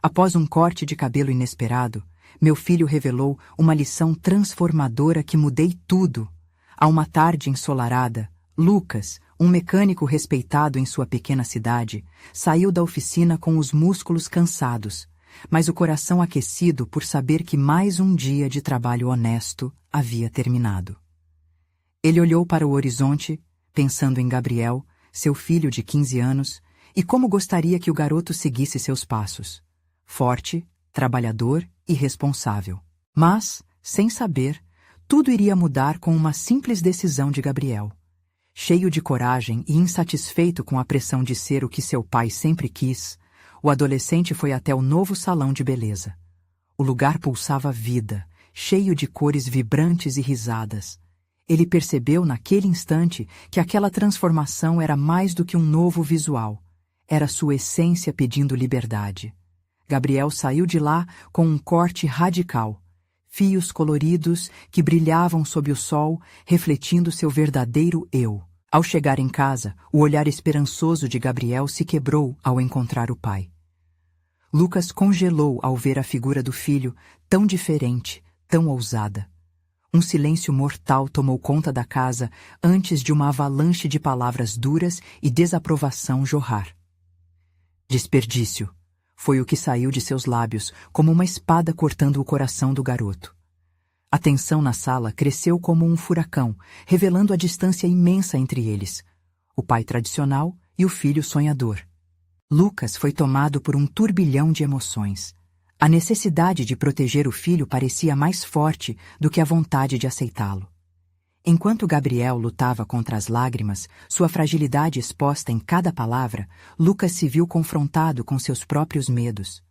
Após um corte de cabelo inesperado, meu filho revelou uma lição transformadora que mudei tudo. A uma tarde ensolarada, Lucas, um mecânico respeitado em sua pequena cidade, saiu da oficina com os músculos cansados, mas o coração aquecido por saber que mais um dia de trabalho honesto havia terminado. Ele olhou para o horizonte, pensando em Gabriel, seu filho de 15 anos, e como gostaria que o garoto seguisse seus passos. Forte, trabalhador e responsável. Mas, sem saber, tudo iria mudar com uma simples decisão de Gabriel. Cheio de coragem e insatisfeito com a pressão de ser o que seu pai sempre quis, o adolescente foi até o novo salão de beleza. O lugar pulsava vida, cheio de cores vibrantes e risadas. Ele percebeu naquele instante que aquela transformação era mais do que um novo visual. Era sua essência pedindo liberdade. Gabriel saiu de lá com um corte radical. Fios coloridos que brilhavam sob o sol, refletindo seu verdadeiro eu. Ao chegar em casa, o olhar esperançoso de Gabriel se quebrou ao encontrar o pai. Lucas congelou ao ver a figura do filho, tão diferente, tão ousada. Um silêncio mortal tomou conta da casa antes de uma avalanche de palavras duras e desaprovação jorrar. Desperdício. Foi o que saiu de seus lábios, como uma espada cortando o coração do garoto. A tensão na sala cresceu como um furacão, revelando a distância imensa entre eles, o pai tradicional e o filho sonhador. Lucas foi tomado por um turbilhão de emoções. A necessidade de proteger o filho parecia mais forte do que a vontade de aceitá-lo. Enquanto Gabriel lutava contra as lágrimas, sua fragilidade exposta em cada palavra, Lucas se viu confrontado com seus próprios medos.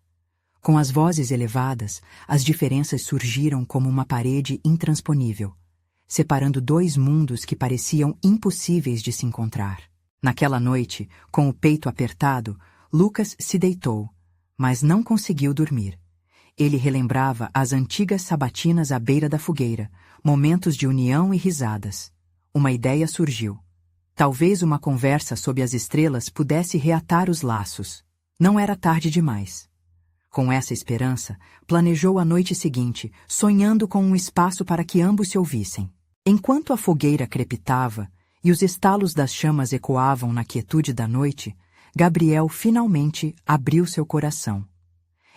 Com as vozes elevadas, as diferenças surgiram como uma parede intransponível, separando dois mundos que pareciam impossíveis de se encontrar. Naquela noite, com o peito apertado, Lucas se deitou, mas não conseguiu dormir. Ele relembrava as antigas sabatinas à beira da fogueira, momentos de união e risadas. Uma ideia surgiu. Talvez uma conversa sob as estrelas pudesse reatar os laços. Não era tarde demais. Com essa esperança, planejou a noite seguinte, sonhando com um espaço para que ambos se ouvissem. Enquanto a fogueira crepitava e os estalos das chamas ecoavam na quietude da noite, Gabriel finalmente abriu seu coração.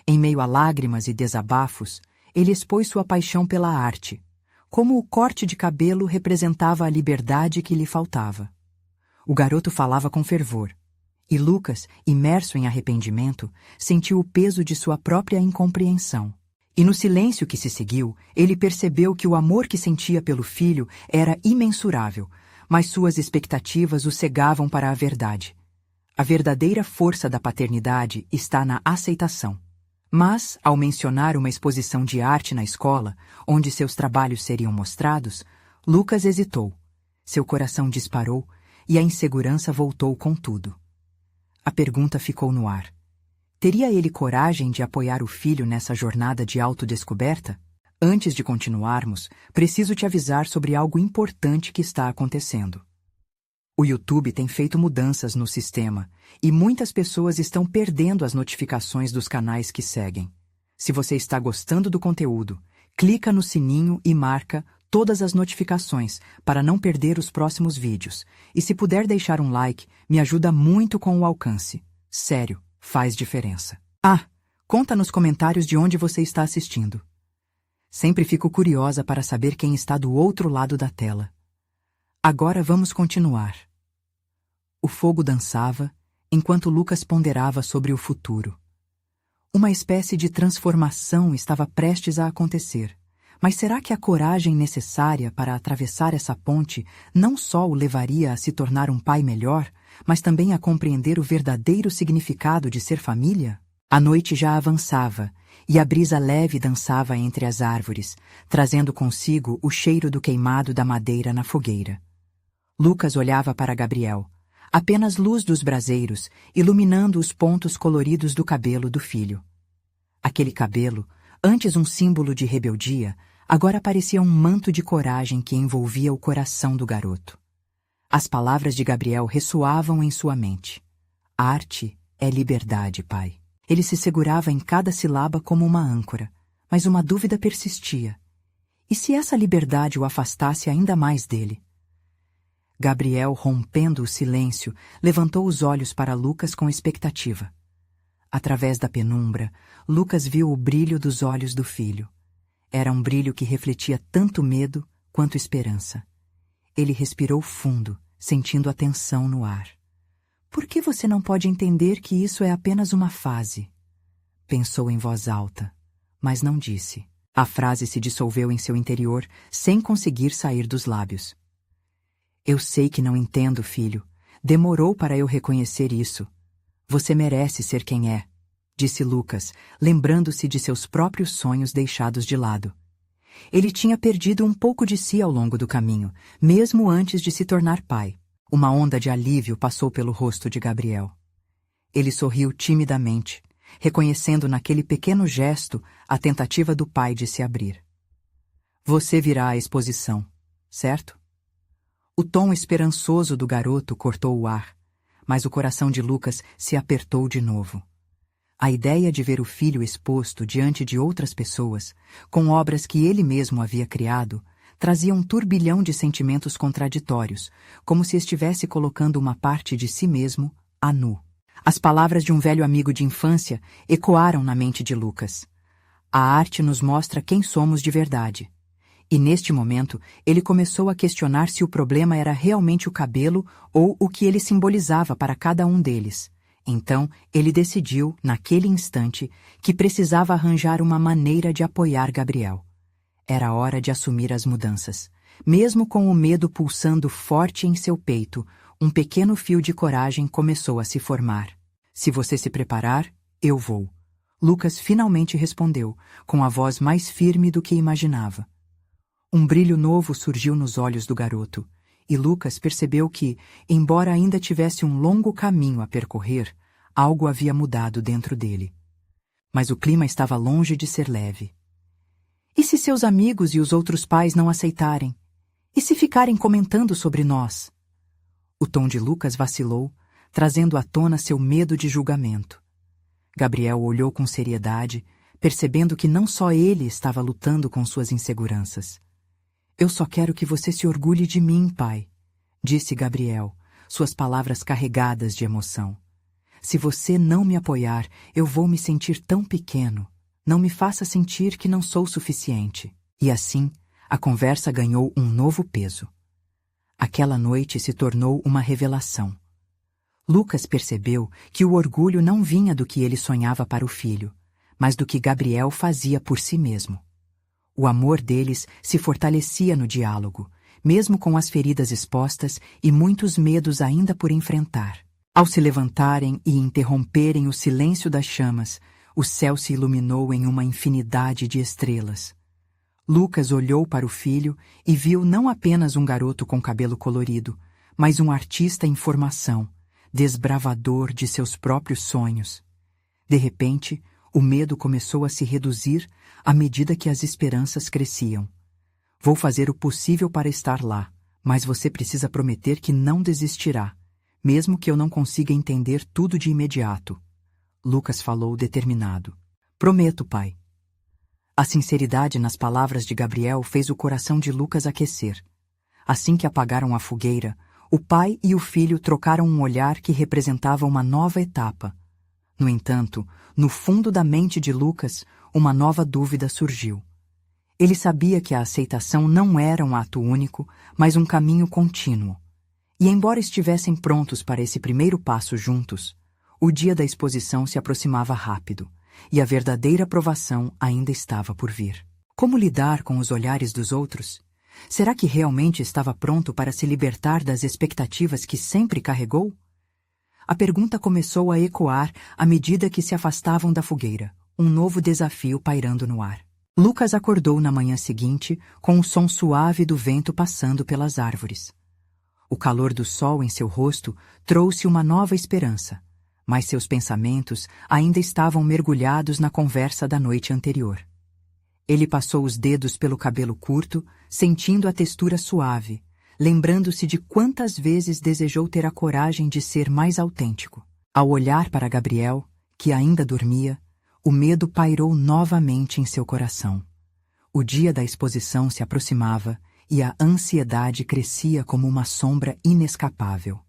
Em meio a lágrimas e desabafos, ele expôs sua paixão pela arte, como o corte de cabelo representava a liberdade que lhe faltava. O garoto falava com fervor, e Lucas, imerso em arrependimento, sentiu o peso de sua própria incompreensão. E no silêncio que se seguiu, ele percebeu que o amor que sentia pelo filho era imensurável, mas suas expectativas o cegavam para a verdade. A verdadeira força da paternidade está na aceitação. Mas, ao mencionar uma exposição de arte na escola, onde seus trabalhos seriam mostrados, Lucas hesitou. Seu coração disparou e a insegurança voltou com tudo. A pergunta ficou no ar. Teria ele coragem de apoiar o filho nessa jornada de autodescoberta? Antes de continuarmos, preciso te avisar sobre algo importante que está acontecendo. O YouTube tem feito mudanças no sistema e muitas pessoas estão perdendo as notificações dos canais que seguem. Se você está gostando do conteúdo, clica no sininho e marca todas as notificações para não perder os próximos vídeos. E se puder deixar um like, me ajuda muito com o alcance. Sério, faz diferença. Conta nos comentários de onde você está assistindo. Sempre fico curiosa para saber quem está do outro lado da tela. Agora vamos continuar. O fogo dançava, enquanto Lucas ponderava sobre o futuro. Uma espécie de transformação estava prestes a acontecer. Mas será que a coragem necessária para atravessar essa ponte não só o levaria a se tornar um pai melhor, mas também a compreender o verdadeiro significado de ser família? A noite já avançava, e a brisa leve dançava entre as árvores, trazendo consigo o cheiro do queimado da madeira na fogueira. Lucas olhava para Gabriel, apenas luz dos braseiros, iluminando os pontos coloridos do cabelo do filho. Aquele cabelo, antes um símbolo de rebeldia, agora parecia um manto de coragem que envolvia o coração do garoto. As palavras de Gabriel ressoavam em sua mente. Arte é liberdade, pai. Ele se segurava em cada sílaba como uma âncora, mas uma dúvida persistia. E se essa liberdade o afastasse ainda mais dele? Gabriel, rompendo o silêncio, levantou os olhos para Lucas com expectativa. Através da penumbra, Lucas viu o brilho dos olhos do filho. Era um brilho que refletia tanto medo quanto esperança. Ele respirou fundo, sentindo a tensão no ar. Por que você não pode entender que isso é apenas uma fase? Pensou em voz alta, mas não disse. A frase se dissolveu em seu interior, sem conseguir sair dos lábios. Eu sei que não entendo, filho. Demorou para eu reconhecer isso. Você merece ser quem é, disse Lucas, lembrando-se de seus próprios sonhos deixados de lado. Ele tinha perdido um pouco de si ao longo do caminho, mesmo antes de se tornar pai. Uma onda de alívio passou pelo rosto de Gabriel. Ele sorriu timidamente, reconhecendo naquele pequeno gesto a tentativa do pai de se abrir. Você virá à exposição, certo? O tom esperançoso do garoto cortou o ar, mas o coração de Lucas se apertou de novo. A ideia de ver o filho exposto diante de outras pessoas, com obras que ele mesmo havia criado, trazia um turbilhão de sentimentos contraditórios, como se estivesse colocando uma parte de si mesmo a nu. As palavras de um velho amigo de infância ecoaram na mente de Lucas. A arte nos mostra quem somos de verdade. E neste momento, ele começou a questionar se o problema era realmente o cabelo ou o que ele simbolizava para cada um deles. Então, ele decidiu, naquele instante, que precisava arranjar uma maneira de apoiar Gabriel. Era hora de assumir as mudanças. Mesmo com o medo pulsando forte em seu peito, um pequeno fio de coragem começou a se formar. Se você se preparar, eu vou. Lucas finalmente respondeu, com a voz mais firme do que imaginava. Um brilho novo surgiu nos olhos do garoto, e Lucas percebeu que, embora ainda tivesse um longo caminho a percorrer, algo havia mudado dentro dele. Mas o clima estava longe de ser leve. E se seus amigos e os outros pais não aceitarem? E se ficarem comentando sobre nós? O tom de Lucas vacilou, trazendo à tona seu medo de julgamento. Gabriel olhou com seriedade, percebendo que não só ele estava lutando com suas inseguranças. Eu só quero que você se orgulhe de mim, pai, disse Gabriel, suas palavras carregadas de emoção. Se você não me apoiar, eu vou me sentir tão pequeno. Não me faça sentir que não sou suficiente. E assim, a conversa ganhou um novo peso. Aquela noite se tornou uma revelação. Lucas percebeu que o orgulho não vinha do que ele sonhava para o filho, mas do que Gabriel fazia por si mesmo. O amor deles se fortalecia no diálogo, mesmo com as feridas expostas e muitos medos ainda por enfrentar. Ao se levantarem e interromperem o silêncio das chamas, o céu se iluminou em uma infinidade de estrelas. Lucas olhou para o filho e viu não apenas um garoto com cabelo colorido, mas um artista em formação, desbravador de seus próprios sonhos. De repente, o medo começou a se reduzir à medida que as esperanças cresciam. Vou fazer o possível para estar lá, mas você precisa prometer que não desistirá, mesmo que eu não consiga entender tudo de imediato. Lucas falou determinado. Prometo, pai. A sinceridade nas palavras de Gabriel fez o coração de Lucas aquecer. Assim que apagaram a fogueira, o pai e o filho trocaram um olhar que representava uma nova etapa. No entanto, no fundo da mente de Lucas, uma nova dúvida surgiu. Ele sabia que a aceitação não era um ato único, mas um caminho contínuo. E embora estivessem prontos para esse primeiro passo juntos, o dia da exposição se aproximava rápido, e a verdadeira provação ainda estava por vir. Como lidar com os olhares dos outros? Será que realmente estava pronto para se libertar das expectativas que sempre carregou? A pergunta começou a ecoar à medida que se afastavam da fogueira, um novo desafio pairando no ar. Lucas acordou na manhã seguinte com o som suave do vento passando pelas árvores. O calor do sol em seu rosto trouxe uma nova esperança, mas seus pensamentos ainda estavam mergulhados na conversa da noite anterior. Ele passou os dedos pelo cabelo curto, sentindo a textura suave, lembrando-se de quantas vezes desejou ter a coragem de ser mais autêntico. Ao olhar para Gabriel, que ainda dormia, o medo pairou novamente em seu coração. O dia da exposição se aproximava e a ansiedade crescia como uma sombra inescapável.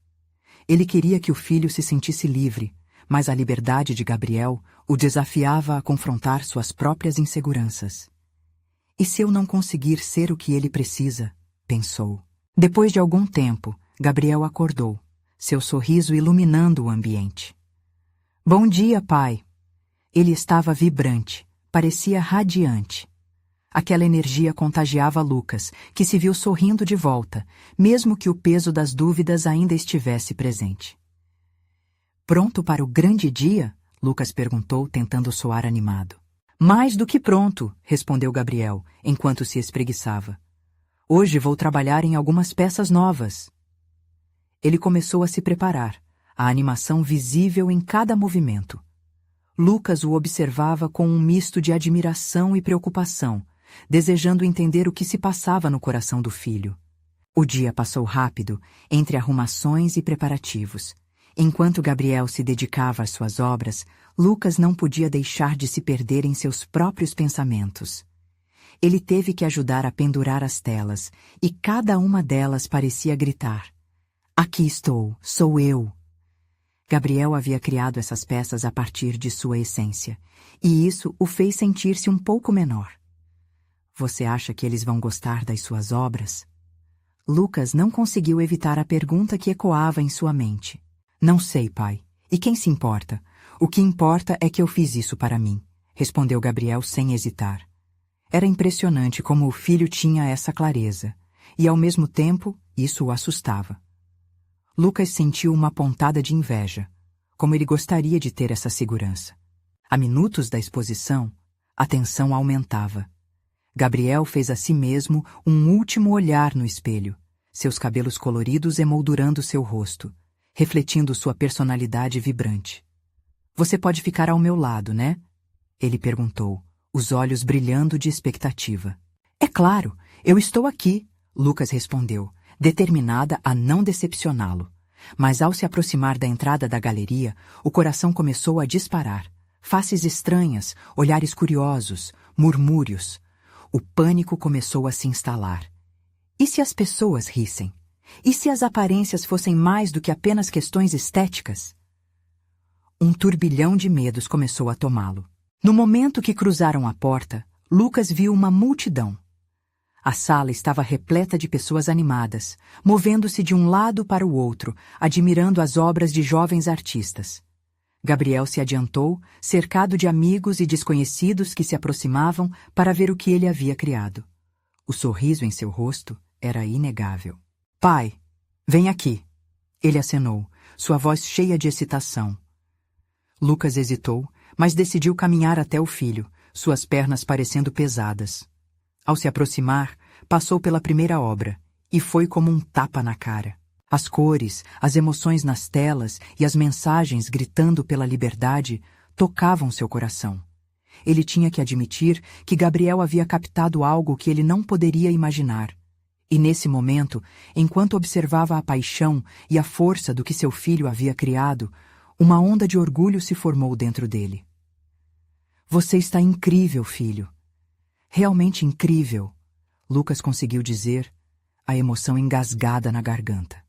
Ele queria que o filho se sentisse livre, mas a liberdade de Gabriel o desafiava a confrontar suas próprias inseguranças. E se eu não conseguir ser o que ele precisa? Pensou. Depois de algum tempo, Gabriel acordou, seu sorriso iluminando o ambiente. Bom dia, pai. Ele estava vibrante, parecia radiante. Aquela energia contagiava Lucas, que se viu sorrindo de volta, mesmo que o peso das dúvidas ainda estivesse presente. Pronto para o grande dia? Lucas perguntou, tentando soar animado. Mais do que pronto, respondeu Gabriel, enquanto se espreguiçava. Hoje vou trabalhar em algumas peças novas. Ele começou a se preparar, a animação visível em cada movimento. Lucas o observava com um misto de admiração e preocupação, desejando entender o que se passava no coração do filho. O dia passou rápido, entre arrumações e preparativos. Enquanto Gabriel se dedicava às suas obras, Lucas não podia deixar de se perder em seus próprios pensamentos. Ele teve que ajudar a pendurar as telas, e cada uma delas parecia gritar: Aqui estou, sou eu. Gabriel havia criado essas peças a partir de sua essência, e isso o fez sentir-se um pouco menor. Você acha que eles vão gostar das suas obras? Lucas não conseguiu evitar a pergunta que ecoava em sua mente. Não sei, pai. E quem se importa? O que importa é que eu fiz isso para mim, respondeu Gabriel sem hesitar. Era impressionante como o filho tinha essa clareza, e ao mesmo tempo isso o assustava. Lucas sentiu uma pontada de inveja, como ele gostaria de ter essa segurança. A minutos da exposição, a tensão aumentava. Gabriel fez a si mesmo um último olhar no espelho, seus cabelos coloridos emoldurando seu rosto, refletindo sua personalidade vibrante. Você pode ficar ao meu lado, né? Ele perguntou, os olhos brilhando de expectativa. É claro, eu estou aqui, Lucas respondeu, determinada a não decepcioná-lo. Mas ao se aproximar da entrada da galeria, o coração começou a disparar. Faces estranhas, olhares curiosos, murmúrios. O pânico começou a se instalar. E se as pessoas rissem? E se as aparências fossem mais do que apenas questões estéticas? Um turbilhão de medos começou a tomá-lo. No momento que cruzaram a porta, Lucas viu uma multidão. A sala estava repleta de pessoas animadas, movendo-se de um lado para o outro, admirando as obras de jovens artistas. Gabriel se adiantou, cercado de amigos e desconhecidos que se aproximavam para ver o que ele havia criado. O sorriso em seu rosto era inegável. Pai, vem aqui. Ele acenou, sua voz cheia de excitação. Lucas hesitou, mas decidiu caminhar até o filho, suas pernas parecendo pesadas. Ao se aproximar, passou pela primeira obra, e foi como um tapa na cara. As cores, as emoções nas telas e as mensagens gritando pela liberdade tocavam seu coração. Ele tinha que admitir que Gabriel havia captado algo que ele não poderia imaginar. E nesse momento, enquanto observava a paixão e a força do que seu filho havia criado, uma onda de orgulho se formou dentro dele. Você está incrível, filho. Realmente incrível, Lucas conseguiu dizer, a emoção engasgada na garganta.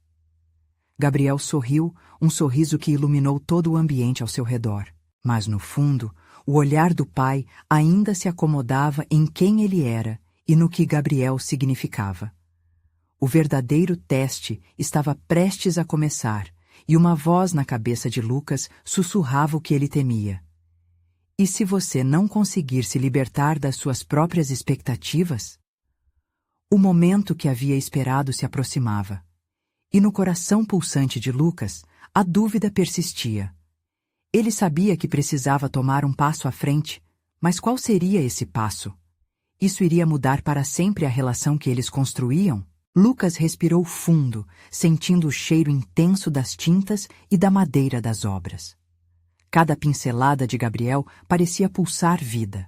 Gabriel sorriu, um sorriso que iluminou todo o ambiente ao seu redor. Mas, no fundo, o olhar do pai ainda se acomodava em quem ele era e no que Gabriel significava. O verdadeiro teste estava prestes a começar, e uma voz na cabeça de Lucas sussurrava o que ele temia. E se você não conseguir se libertar das suas próprias expectativas? O momento que havia esperado se aproximava. E no coração pulsante de Lucas, a dúvida persistia. Ele sabia que precisava tomar um passo à frente, mas qual seria esse passo? Isso iria mudar para sempre a relação que eles construíam? Lucas respirou fundo, sentindo o cheiro intenso das tintas e da madeira das obras. Cada pincelada de Gabriel parecia pulsar vida.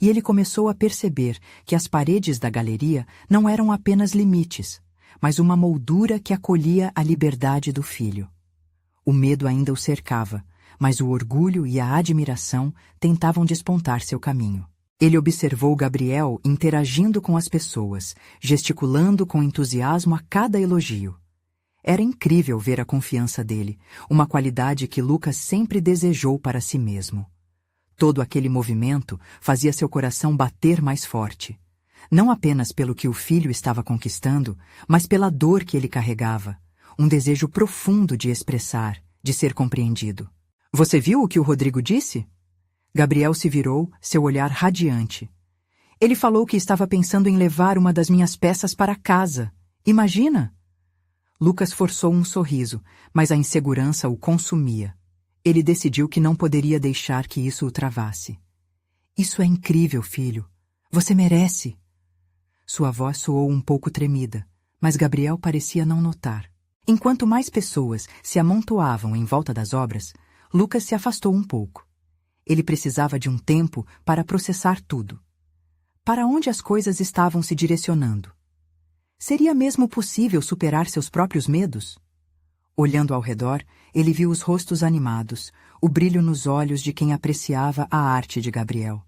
E ele começou a perceber que as paredes da galeria não eram apenas limites, mas uma moldura que acolhia a liberdade do filho. O medo ainda o cercava, mas o orgulho e a admiração tentavam despontar seu caminho. Ele observou Gabriel interagindo com as pessoas, gesticulando com entusiasmo a cada elogio. Era incrível ver a confiança dele, uma qualidade que Lucas sempre desejou para si mesmo. Todo aquele movimento fazia seu coração bater mais forte. Não apenas pelo que o filho estava conquistando, mas pela dor que ele carregava, um desejo profundo de expressar, de ser compreendido. Você viu o que o Rodrigo disse? Gabriel se virou, seu olhar radiante. Ele falou que estava pensando em levar uma das minhas peças para casa. Imagina! Lucas forçou um sorriso, mas a insegurança o consumia. Ele decidiu que não poderia deixar que isso o travasse. Isso é incrível, filho. Você merece. Sua voz soou um pouco tremida, mas Gabriel parecia não notar. Enquanto mais pessoas se amontoavam em volta das obras, Lucas se afastou um pouco. Ele precisava de um tempo para processar tudo. Para onde as coisas estavam se direcionando? Seria mesmo possível superar seus próprios medos? Olhando ao redor, ele viu os rostos animados, o brilho nos olhos de quem apreciava a arte de Gabriel.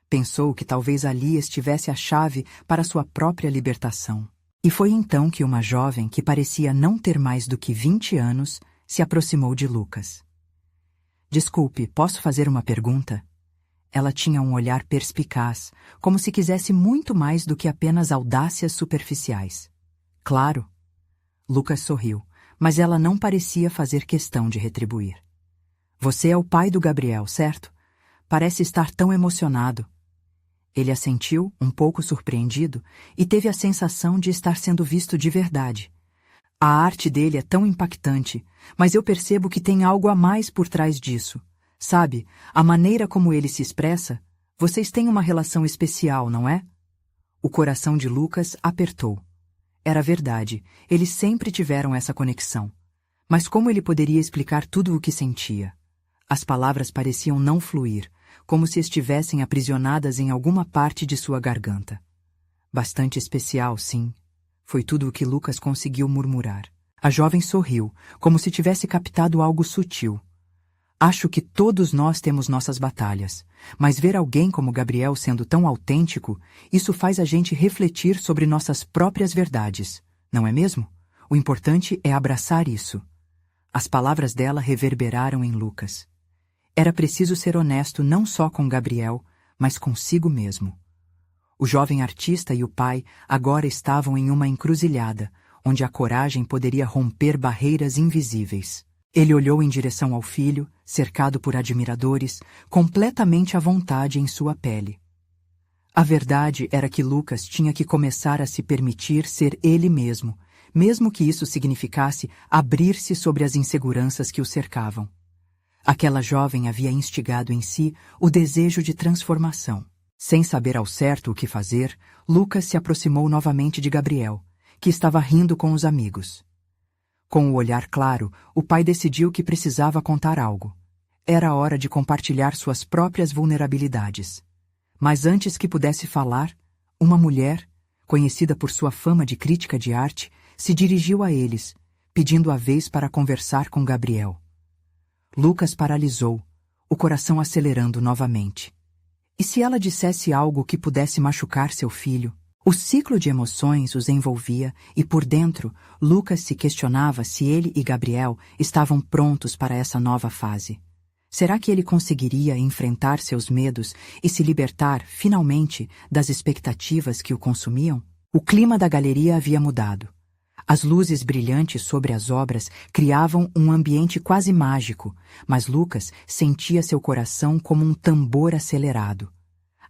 Pensou que talvez ali estivesse a chave para sua própria libertação. E foi então que uma jovem que parecia não ter mais do que 20 anos se aproximou de Lucas. Desculpe, posso fazer uma pergunta? Ela tinha um olhar perspicaz, como se quisesse muito mais do que apenas audácias superficiais. Claro. Lucas sorriu, mas ela não parecia fazer questão de retribuir. Você é o pai do Gabriel, certo? Parece estar tão emocionado. Ele assentiu, um pouco surpreendido, e teve a sensação de estar sendo visto de verdade. A arte dele é tão impactante, mas eu percebo que tem algo a mais por trás disso. Sabe, a maneira como ele se expressa, vocês têm uma relação especial, não é? O coração de Lucas apertou. Era verdade, eles sempre tiveram essa conexão. Mas como ele poderia explicar tudo o que sentia? As palavras pareciam não fluir, como se estivessem aprisionadas em alguma parte de sua garganta. Bastante especial, sim. Foi tudo o que Lucas conseguiu murmurar. A jovem sorriu, como se tivesse captado algo sutil. Acho que todos nós temos nossas batalhas, mas ver alguém como Gabriel sendo tão autêntico, isso faz a gente refletir sobre nossas próprias verdades, não é mesmo? O importante é abraçar isso. As palavras dela reverberaram em Lucas. Era preciso ser honesto não só com Gabriel, mas consigo mesmo. O jovem artista e o pai agora estavam em uma encruzilhada, onde a coragem poderia romper barreiras invisíveis. Ele olhou em direção ao filho, cercado por admiradores, completamente à vontade em sua pele. A verdade era que Lucas tinha que começar a se permitir ser ele mesmo que isso significasse abrir-se sobre as inseguranças que o cercavam. Aquela jovem havia instigado em si o desejo de transformação. Sem saber ao certo o que fazer, Lucas se aproximou novamente de Gabriel, que estava rindo com os amigos. Com o olhar claro, o pai decidiu que precisava contar algo. Era hora de compartilhar suas próprias vulnerabilidades. Mas antes que pudesse falar, uma mulher, conhecida por sua fama de crítica de arte, se dirigiu a eles, pedindo a vez para conversar com Gabriel. Lucas paralisou, o coração acelerando novamente. E se ela dissesse algo que pudesse machucar seu filho? O ciclo de emoções os envolvia e, por dentro, Lucas se questionava se ele e Gabriel estavam prontos para essa nova fase. Será que ele conseguiria enfrentar seus medos e se libertar, finalmente, das expectativas que o consumiam? O clima da galeria havia mudado. As luzes brilhantes sobre as obras criavam um ambiente quase mágico, mas Lucas sentia seu coração como um tambor acelerado.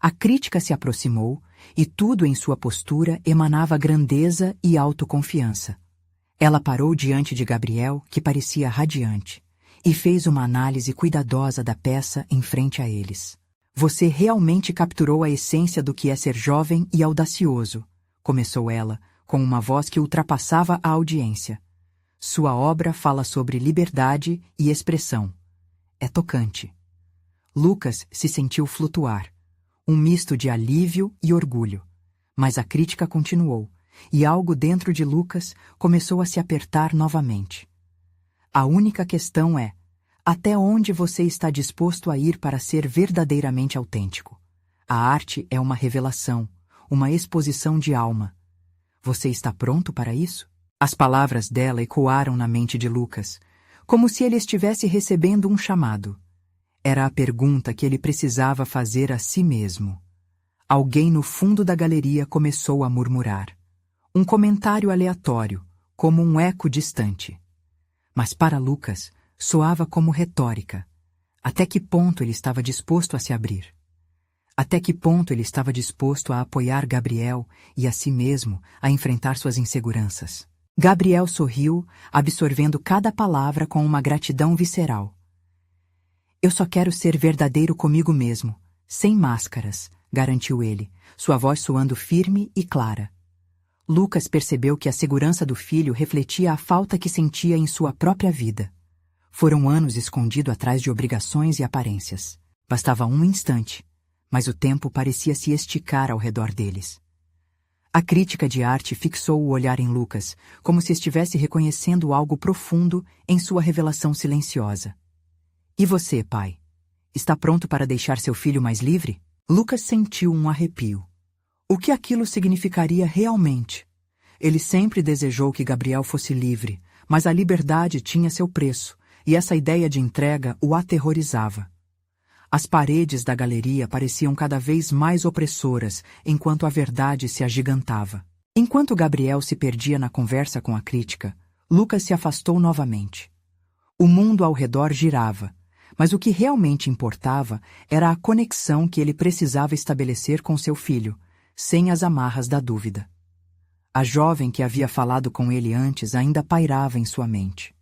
A crítica se aproximou, e tudo em sua postura emanava grandeza e autoconfiança. Ela parou diante de Gabriel, que parecia radiante, e fez uma análise cuidadosa da peça em frente a eles. Você realmente capturou a essência do que é ser jovem e audacioso, começou ela, com uma voz que ultrapassava a audiência. Sua obra fala sobre liberdade e expressão. É tocante. Lucas se sentiu flutuar. Um misto de alívio e orgulho. Mas a crítica continuou, e algo dentro de Lucas começou a se apertar novamente. A única questão é, Até onde você está disposto a ir para ser verdadeiramente autêntico? A arte é uma revelação, uma exposição de alma. Você está pronto para isso? As palavras dela ecoaram na mente de Lucas, como se ele estivesse recebendo um chamado. Era a pergunta que ele precisava fazer a si mesmo. Alguém no fundo da galeria começou a murmurar. Um comentário aleatório, como um eco distante. Mas para Lucas, soava como retórica. Até que ponto ele estava disposto a se abrir? Até que ponto ele estava disposto a apoiar Gabriel e a si mesmo a enfrentar suas inseguranças? Gabriel sorriu, absorvendo cada palavra com uma gratidão visceral. Eu só quero ser verdadeiro comigo mesmo, sem máscaras, garantiu ele, sua voz soando firme e clara. Lucas percebeu que a segurança do filho refletia a falta que sentia em sua própria vida. Foram anos escondido atrás de obrigações e aparências. Bastava um instante, mas o tempo parecia se esticar ao redor deles. A crítica de arte fixou o olhar em Lucas, como se estivesse reconhecendo algo profundo em sua revelação silenciosa. E você, pai? Está pronto para deixar seu filho mais livre? Lucas sentiu um arrepio. O que aquilo significaria realmente? Ele sempre desejou que Gabriel fosse livre, mas a liberdade tinha seu preço, e essa ideia de entrega o aterrorizava. As paredes da galeria pareciam cada vez mais opressoras, enquanto a verdade se agigantava. Enquanto Gabriel se perdia na conversa com a crítica, Lucas se afastou novamente. O mundo ao redor girava, mas o que realmente importava era a conexão que ele precisava estabelecer com seu filho, sem as amarras da dúvida. A jovem que havia falado com ele antes ainda pairava em sua mente.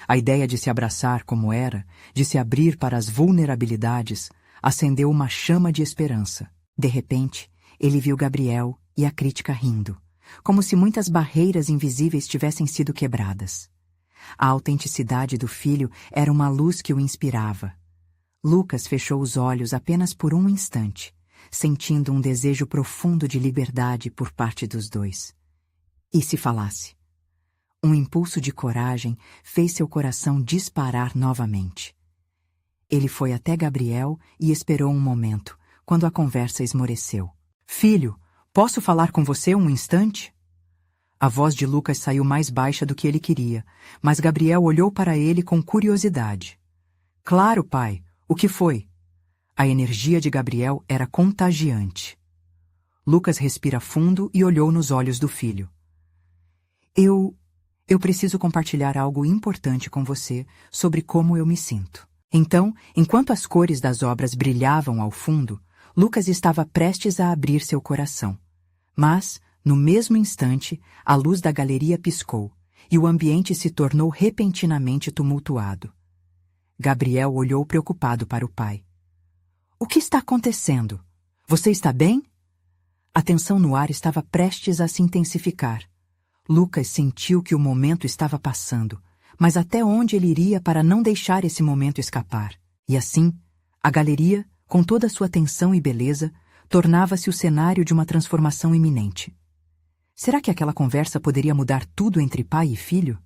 A ideia de se abraçar como era, de se abrir para as vulnerabilidades, acendeu uma chama de esperança. De repente, ele viu Gabriel e a crítica rindo, como se muitas barreiras invisíveis tivessem sido quebradas. A autenticidade do filho era uma luz que o inspirava. Lucas fechou os olhos apenas por um instante, sentindo um desejo profundo de liberdade por parte dos dois. E se falasse? Um impulso de coragem fez seu coração disparar novamente. Ele foi até Gabriel e esperou um momento, quando a conversa esmoreceu. Filho, posso falar com você um instante? A voz de Lucas saiu mais baixa do que ele queria, mas Gabriel olhou para ele com curiosidade. Claro, pai. O que foi? A energia de Gabriel era contagiante. Lucas respira fundo e olhou nos olhos do filho. Eu preciso compartilhar algo importante com você sobre como eu me sinto. Então, enquanto as cores das obras brilhavam ao fundo, Lucas estava prestes a abrir seu coração. Mas, no mesmo instante, a luz da galeria piscou, e o ambiente se tornou repentinamente tumultuado. Gabriel olhou preocupado para o pai. O que está acontecendo? Você está bem? A tensão no ar estava prestes a se intensificar. Lucas sentiu que o momento estava passando, mas até onde ele iria para não deixar esse momento escapar? E assim, a galeria, com toda a sua tensão e beleza, tornava-se o cenário de uma transformação iminente. Será que aquela conversa poderia mudar tudo entre pai e filho?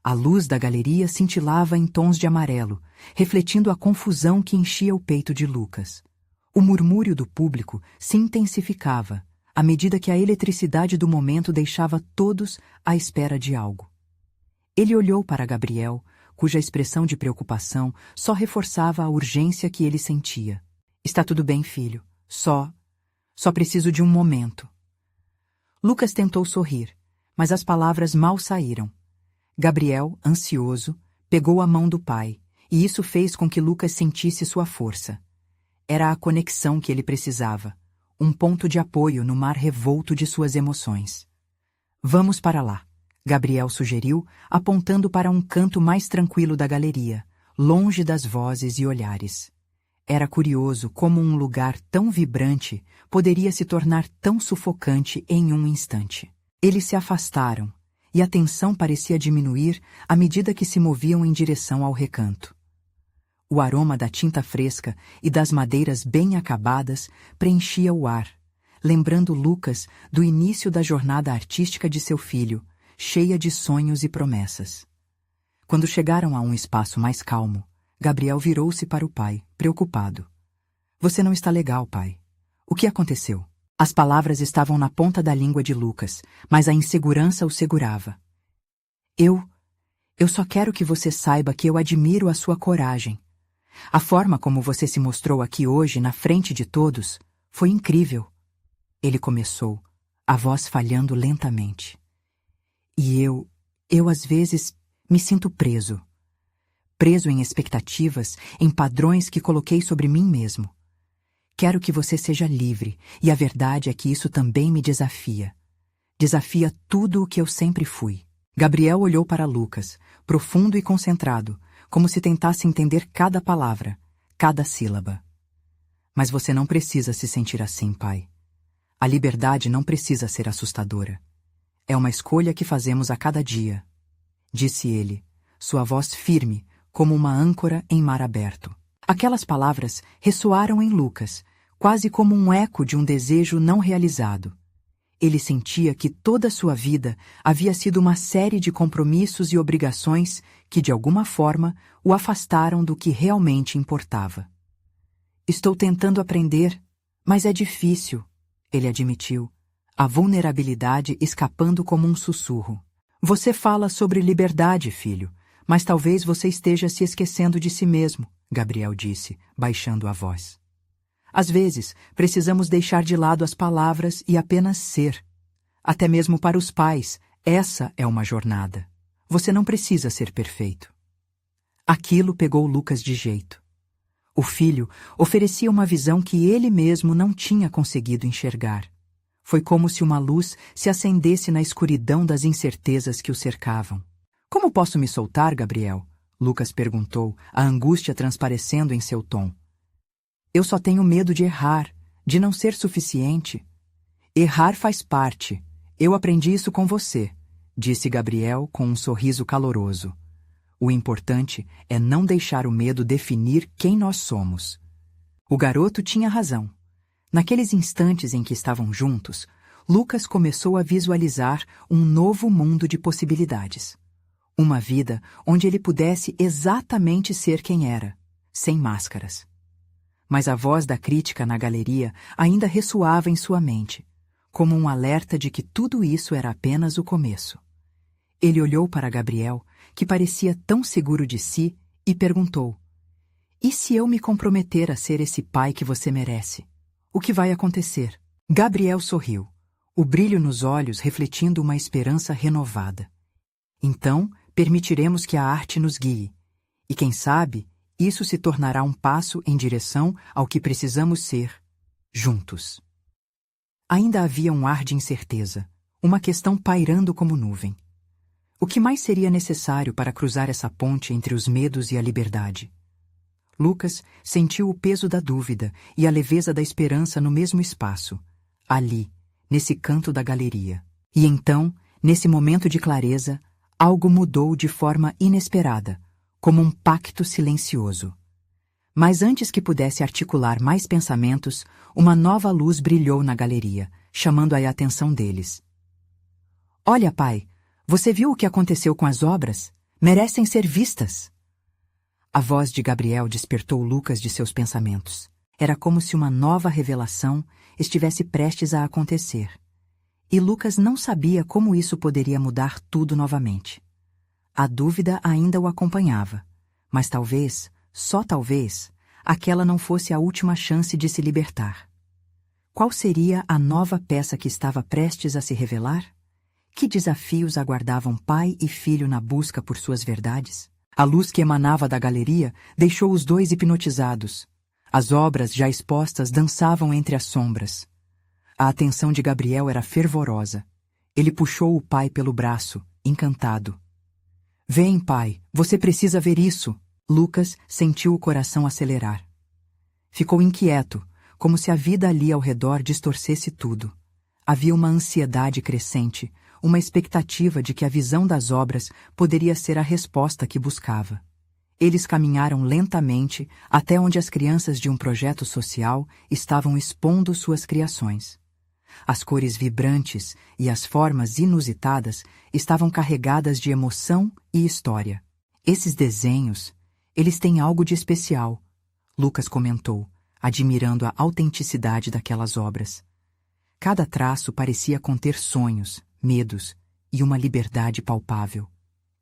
A luz da galeria cintilava em tons de amarelo, refletindo a confusão que enchia o peito de Lucas. O murmúrio do público se intensificava, à medida que a eletricidade do momento deixava todos à espera de algo. Ele olhou para Gabriel, cuja expressão de preocupação só reforçava a urgência que ele sentia. Está tudo bem, filho. Só preciso de um momento. Lucas tentou sorrir, mas as palavras mal saíram. Gabriel, ansioso, pegou a mão do pai, e isso fez com que Lucas sentisse sua força. Era a conexão que ele precisava, um ponto de apoio no mar revolto de suas emoções. Vamos para lá, Gabriel sugeriu, apontando para um canto mais tranquilo da galeria, longe das vozes e olhares. Era curioso como um lugar tão vibrante poderia se tornar tão sufocante em um instante. Eles se afastaram, e a tensão parecia diminuir à medida que se moviam em direção ao recanto. O aroma da tinta fresca e das madeiras bem acabadas preenchia o ar, lembrando Lucas do início da jornada artística de seu filho, cheia de sonhos e promessas. Quando chegaram a um espaço mais calmo, Gabriel virou-se para o pai, preocupado. Você não está legal, pai. O que aconteceu? As palavras estavam na ponta da língua de Lucas, mas a insegurança o segurava. Eu só quero que você saiba que eu admiro a sua coragem. A forma como você se mostrou aqui hoje, na frente de todos, foi incrível. Ele começou, a voz falhando lentamente. E eu às vezes me sinto preso. Preso em expectativas, em padrões que coloquei sobre mim mesmo. Quero que você seja livre, e a verdade é que isso também me desafia. Desafia tudo o que eu sempre fui. Gabriel olhou para Lucas, profundo e concentrado, como se tentasse entender cada palavra, cada sílaba. Mas você não precisa se sentir assim, pai. A liberdade não precisa ser assustadora. É uma escolha que fazemos a cada dia, disse ele, sua voz firme, como uma âncora em mar aberto. Aquelas palavras ressoaram em Lucas, quase como um eco de um desejo não realizado. Ele sentia que toda a sua vida havia sido uma série de compromissos e obrigações que, de alguma forma, o afastaram do que realmente importava. Estou tentando aprender, mas é difícil, ele admitiu, a vulnerabilidade escapando como um sussurro. Você fala sobre liberdade, filho, mas talvez você esteja se esquecendo de si mesmo, Gabriel disse, baixando a voz. Às vezes, precisamos deixar de lado as palavras e apenas ser. Até mesmo para os pais, essa é uma jornada. Você não precisa ser perfeito. Aquilo pegou Lucas de jeito. O filho oferecia uma visão que ele mesmo não tinha conseguido enxergar. Foi como se uma luz se acendesse na escuridão das incertezas que o cercavam. Como posso me soltar, Gabriel? Lucas perguntou, a angústia transparecendo em seu tom. Eu só tenho medo de errar, de não ser suficiente. Errar faz parte. Eu aprendi isso com você, disse Gabriel com um sorriso caloroso. O importante é não deixar o medo definir quem nós somos. O garoto tinha razão. Naqueles instantes em que estavam juntos, Lucas começou a visualizar um novo mundo de possibilidades. Uma vida onde ele pudesse exatamente ser quem era, sem máscaras. Mas a voz da crítica na galeria ainda ressoava em sua mente, como um alerta de que tudo isso era apenas o começo. Ele olhou para Gabriel, que parecia tão seguro de si, e perguntou: E se eu me comprometer a ser esse pai que você merece? O que vai acontecer? Gabriel sorriu, o brilho nos olhos refletindo uma esperança renovada. Então, permitiremos que a arte nos guie, e quem sabe, isso se tornará um passo em direção ao que precisamos ser, juntos. Ainda havia um ar de incerteza, uma questão pairando como nuvem. O que mais seria necessário para cruzar essa ponte entre os medos e a liberdade? Lucas sentiu o peso da dúvida e a leveza da esperança no mesmo espaço, ali, nesse canto da galeria. E então, nesse momento de clareza, algo mudou de forma inesperada, como um pacto silencioso. Mas antes que pudesse articular mais pensamentos, uma nova luz brilhou na galeria, chamando a atenção deles. Olha, pai, você viu o que aconteceu com as obras? Merecem ser vistas. A voz de Gabriel despertou Lucas de seus pensamentos. Era como se uma nova revelação estivesse prestes a acontecer. E Lucas não sabia como isso poderia mudar tudo novamente. A dúvida ainda o acompanhava, mas talvez, só talvez, aquela não fosse a última chance de se libertar. Qual seria a nova peça que estava prestes a se revelar? Que desafios aguardavam pai e filho na busca por suas verdades? A luz que emanava da galeria deixou os dois hipnotizados. As obras já expostas dançavam entre as sombras. A atenção de Gabriel era fervorosa. Ele puxou o pai pelo braço, encantado. Vem, pai, você precisa ver isso. Lucas sentiu o coração acelerar. Ficou inquieto, como se a vida ali ao redor distorcesse tudo. Havia uma ansiedade crescente, uma expectativa de que a visão das obras poderia ser a resposta que buscava. Eles caminharam lentamente até onde as crianças de um projeto social estavam expondo suas criações. As cores vibrantes e as formas inusitadas estavam carregadas de emoção e história. Esses desenhos, eles têm algo de especial, Lucas comentou, admirando a autenticidade daquelas obras. Cada traço parecia conter sonhos, medos e uma liberdade palpável.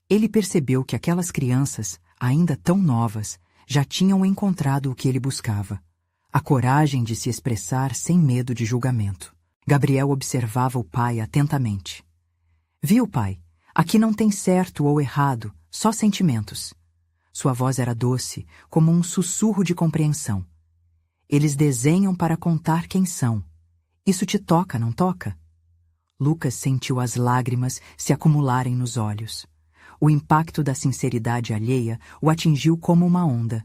Ele percebeu que aquelas crianças, ainda tão novas, já tinham encontrado o que ele buscava: a coragem de se expressar sem medo de julgamento. Gabriel observava o pai atentamente. Viu, pai? Aqui não tem certo ou errado, só sentimentos. Sua voz era doce, como um sussurro de compreensão. Eles desenham para contar quem são. Isso te toca, não toca? Lucas sentiu as lágrimas se acumularem nos olhos. O impacto da sinceridade alheia o atingiu como uma onda.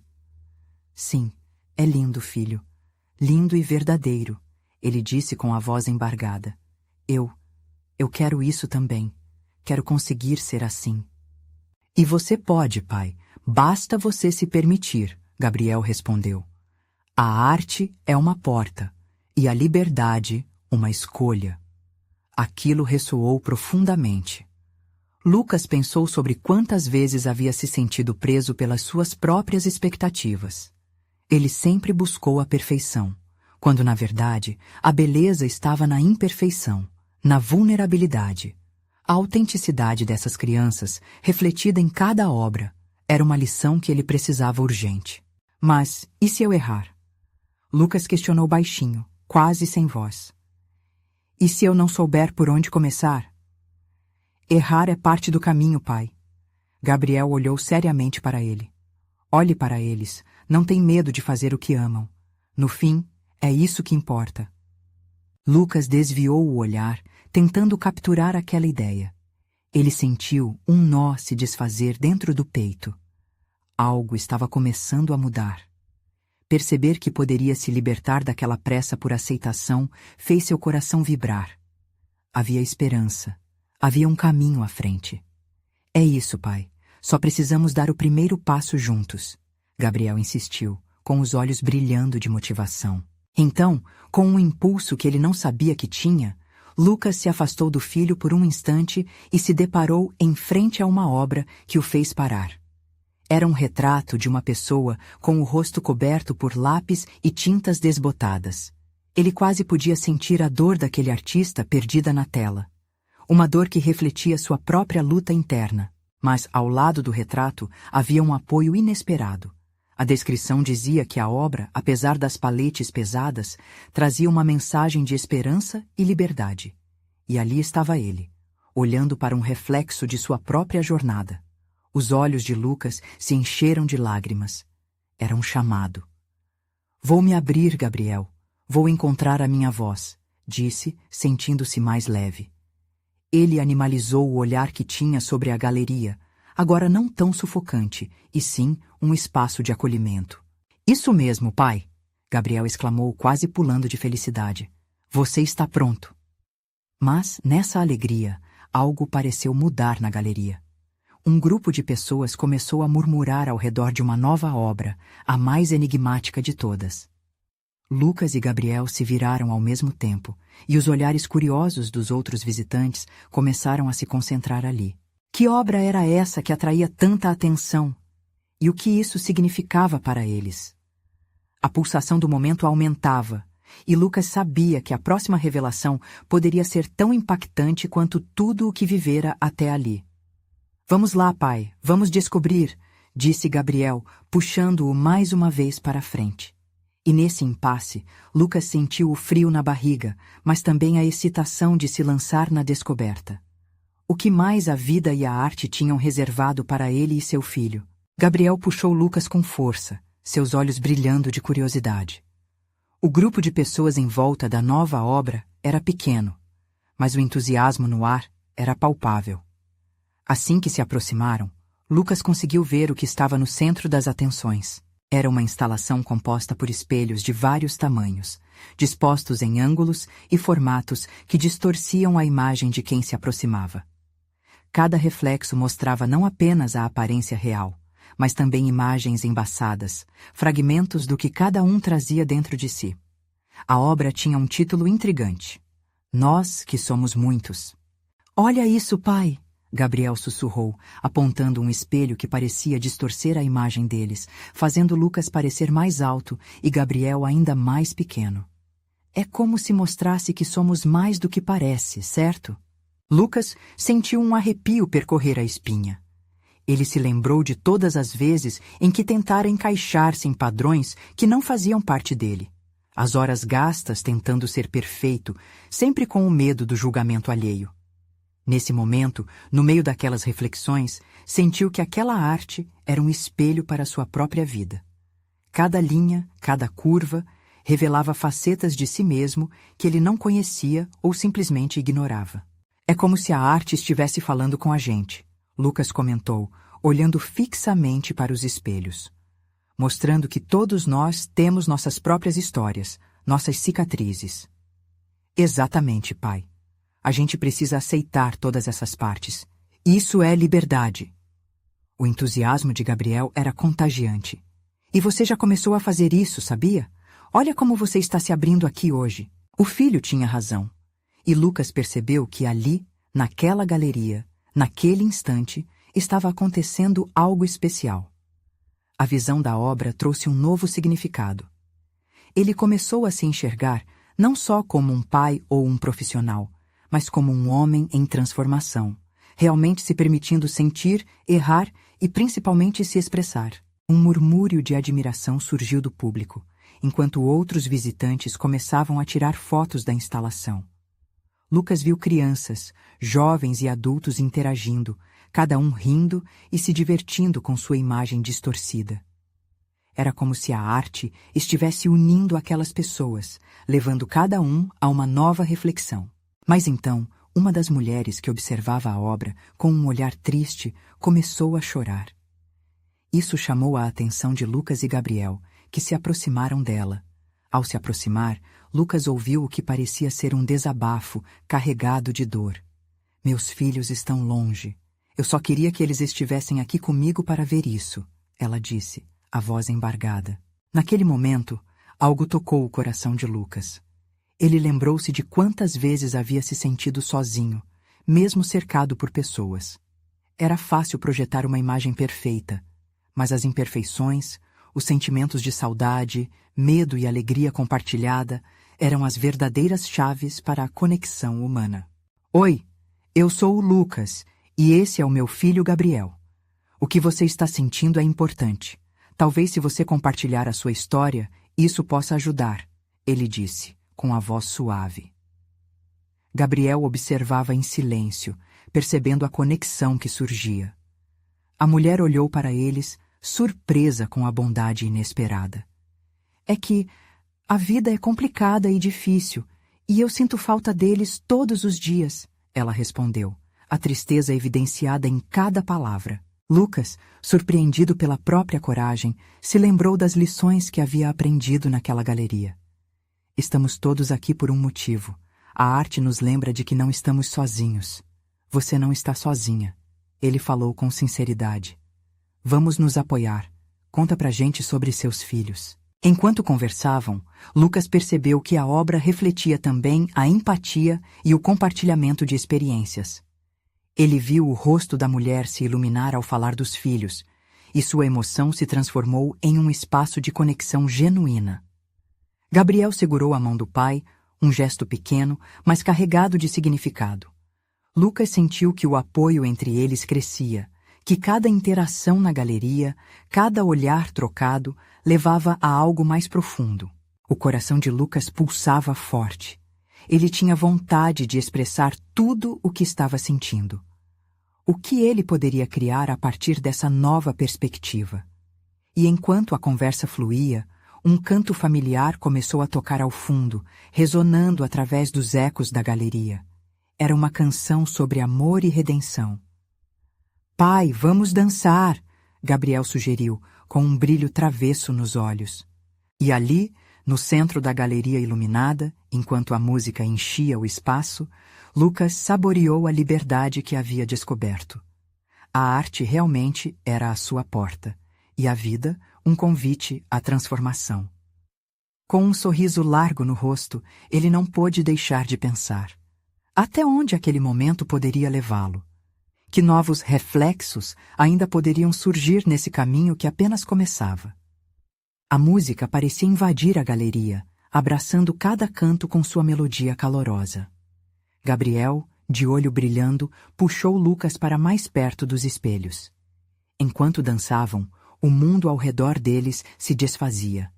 Sim, é lindo, filho. Lindo e verdadeiro, ele disse com a voz embargada. Eu quero isso também. Quero conseguir ser assim. E você pode, pai. Basta você se permitir, Gabriel respondeu. A arte é uma porta, e a liberdade uma escolha. Aquilo ressoou profundamente. Lucas pensou sobre quantas vezes havia se sentido preso pelas suas próprias expectativas. Ele sempre buscou a perfeição, quando na verdade a beleza estava na imperfeição, na vulnerabilidade. A autenticidade dessas crianças, refletida em cada obra, era uma lição que ele precisava urgente. Mas, e se eu errar? Lucas questionou baixinho, quase sem voz. E se eu não souber por onde começar? Errar é parte do caminho, pai. Gabriel olhou seriamente para ele. Olhe para eles, não tem medo de fazer o que amam. No fim, é isso que importa. Lucas desviou o olhar, tentando capturar aquela ideia. Ele sentiu um nó se desfazer dentro do peito. Algo estava começando a mudar. Perceber que poderia se libertar daquela pressa por aceitação fez seu coração vibrar. Havia esperança. Havia um caminho à frente. É isso, pai. Só precisamos dar o primeiro passo juntos. Gabriel insistiu, com os olhos brilhando de motivação. Então, com um impulso que ele não sabia que tinha, Lucas se afastou do filho por um instante e se deparou em frente a uma obra que o fez parar. Era um retrato de uma pessoa com o rosto coberto por lápis e tintas desbotadas. Ele quase podia sentir a dor daquele artista perdida na tela. Uma dor que refletia sua própria luta interna. Mas, ao lado do retrato, havia um apoio inesperado. A descrição dizia que a obra, apesar das paletes pesadas, trazia uma mensagem de esperança e liberdade. E ali estava ele, olhando para um reflexo de sua própria jornada. Os olhos de Lucas se encheram de lágrimas. Era um chamado. Vou me abrir, Gabriel. Vou encontrar a minha voz, disse, sentindo-se mais leve. Ele animalizou o olhar que tinha sobre a galeria, agora não tão sufocante, e sim um espaço de acolhimento. Isso mesmo, pai! Gabriel exclamou, quase pulando de felicidade. Você está pronto. Mas, nessa alegria, algo pareceu mudar na galeria. Um grupo de pessoas começou a murmurar ao redor de uma nova obra, a mais enigmática de todas. Lucas e Gabriel se viraram ao mesmo tempo, e os olhares curiosos dos outros visitantes começaram a se concentrar ali. Que obra era essa que atraía tanta atenção? E o que isso significava para eles? A pulsação do momento aumentava, e Lucas sabia que a próxima revelação poderia ser tão impactante quanto tudo o que vivera até ali. Vamos lá, pai, vamos descobrir, disse Gabriel, puxando-o mais uma vez para a frente. E nesse impasse, Lucas sentiu o frio na barriga, mas também a excitação de se lançar na descoberta. O que mais a vida e a arte tinham reservado para ele e seu filho? Gabriel puxou Lucas com força, seus olhos brilhando de curiosidade. O grupo de pessoas em volta da nova obra era pequeno, mas o entusiasmo no ar era palpável. Assim que se aproximaram, Lucas conseguiu ver o que estava no centro das atenções. Era uma instalação composta por espelhos de vários tamanhos, dispostos em ângulos e formatos que distorciam a imagem de quem se aproximava. Cada reflexo mostrava não apenas a aparência real, mas também imagens embaçadas, fragmentos do que cada um trazia dentro de si. A obra tinha um título intrigante: Nós que somos muitos. Olha isso, pai! Gabriel sussurrou, apontando um espelho que parecia distorcer a imagem deles, fazendo Lucas parecer mais alto e Gabriel ainda mais pequeno. É como se mostrasse que somos mais do que parece, certo? Lucas sentiu um arrepio percorrer a espinha. Ele se lembrou de todas as vezes em que tentara encaixar-se em padrões que não faziam parte dele. As horas gastas tentando ser perfeito, sempre com o medo do julgamento alheio. Nesse momento, no meio daquelas reflexões, sentiu que aquela arte era um espelho para sua própria vida. Cada linha, cada curva, revelava facetas de si mesmo que ele não conhecia ou simplesmente ignorava. É como se a arte estivesse falando com a gente, Lucas comentou, olhando fixamente para os espelhos, mostrando que todos nós temos nossas próprias histórias, nossas cicatrizes. Exatamente, pai. A gente precisa aceitar todas essas partes. Isso é liberdade. O entusiasmo de Gabriel era contagiante. E você já começou a fazer isso, sabia? Olha como você está se abrindo aqui hoje. O filho tinha razão. E Lucas percebeu que ali, naquela galeria, naquele instante, estava acontecendo algo especial. A visão da obra trouxe um novo significado. Ele começou a se enxergar não só como um pai ou um profissional, mas como um homem em transformação, realmente se permitindo sentir, errar e principalmente se expressar. Um murmúrio de admiração surgiu do público, enquanto outros visitantes começavam a tirar fotos da instalação. Lucas viu crianças, jovens e adultos interagindo, cada um rindo e se divertindo com sua imagem distorcida. Era como se a arte estivesse unindo aquelas pessoas, levando cada um a uma nova reflexão. Mas então, uma das mulheres que observava a obra, com um olhar triste, começou a chorar. Isso chamou a atenção de Lucas e Gabriel, que se aproximaram dela. Ao se aproximar, Lucas ouviu o que parecia ser um desabafo, carregado de dor. Meus filhos estão longe. Eu só queria que eles estivessem aqui comigo para ver isso, ela disse, a voz embargada. Naquele momento, algo tocou o coração de Lucas. Ele lembrou-se de quantas vezes havia se sentido sozinho, mesmo cercado por pessoas. Era fácil projetar uma imagem perfeita, mas as imperfeições, os sentimentos de saudade, medo e alegria compartilhada eram as verdadeiras chaves para a conexão humana. Oi, eu sou o Lucas e esse é o meu filho Gabriel. O que você está sentindo é importante. Talvez se você compartilhar a sua história, isso possa ajudar, ele disse, com a voz suave. Gabriel observava em silêncio, percebendo a conexão que surgia. A mulher olhou para eles, surpresa com a bondade inesperada. É que a vida é complicada e difícil, e eu sinto falta deles todos os dias, ela respondeu, a tristeza evidenciada em cada palavra. Lucas, surpreendido pela própria coragem, se lembrou das lições que havia aprendido naquela galeria. Estamos todos aqui por um motivo. A arte nos lembra de que não estamos sozinhos. Você não está sozinha. Ele falou com sinceridade. Vamos nos apoiar. Conta pra gente sobre seus filhos. Enquanto conversavam, Lucas percebeu que a obra refletia também a empatia e o compartilhamento de experiências. Ele viu o rosto da mulher se iluminar ao falar dos filhos, e sua emoção se transformou em um espaço de conexão genuína. Gabriel segurou a mão do pai, um gesto pequeno, mas carregado de significado. Lucas sentiu que o apoio entre eles crescia, que cada interação na galeria, cada olhar trocado, levava a algo mais profundo. O coração de Lucas pulsava forte. Ele tinha vontade de expressar tudo o que estava sentindo. O que ele poderia criar a partir dessa nova perspectiva? E enquanto a conversa fluía, um canto familiar começou a tocar ao fundo, ressonando através dos ecos da galeria. Era uma canção sobre amor e redenção. Pai, vamos dançar, Gabriel sugeriu, com um brilho travesso nos olhos. E ali, no centro da galeria iluminada, enquanto a música enchia o espaço, Lucas saboreou a liberdade que havia descoberto. A arte realmente era a sua porta, e a vida um convite à transformação. Com um sorriso largo no rosto, ele não pôde deixar de pensar. Até onde aquele momento poderia levá-lo? Que novos reflexos ainda poderiam surgir nesse caminho que apenas começava? A música parecia invadir a galeria, abraçando cada canto com sua melodia calorosa. Gabriel, de olho brilhando, puxou Lucas para mais perto dos espelhos. Enquanto dançavam, o mundo ao redor deles se desfazia.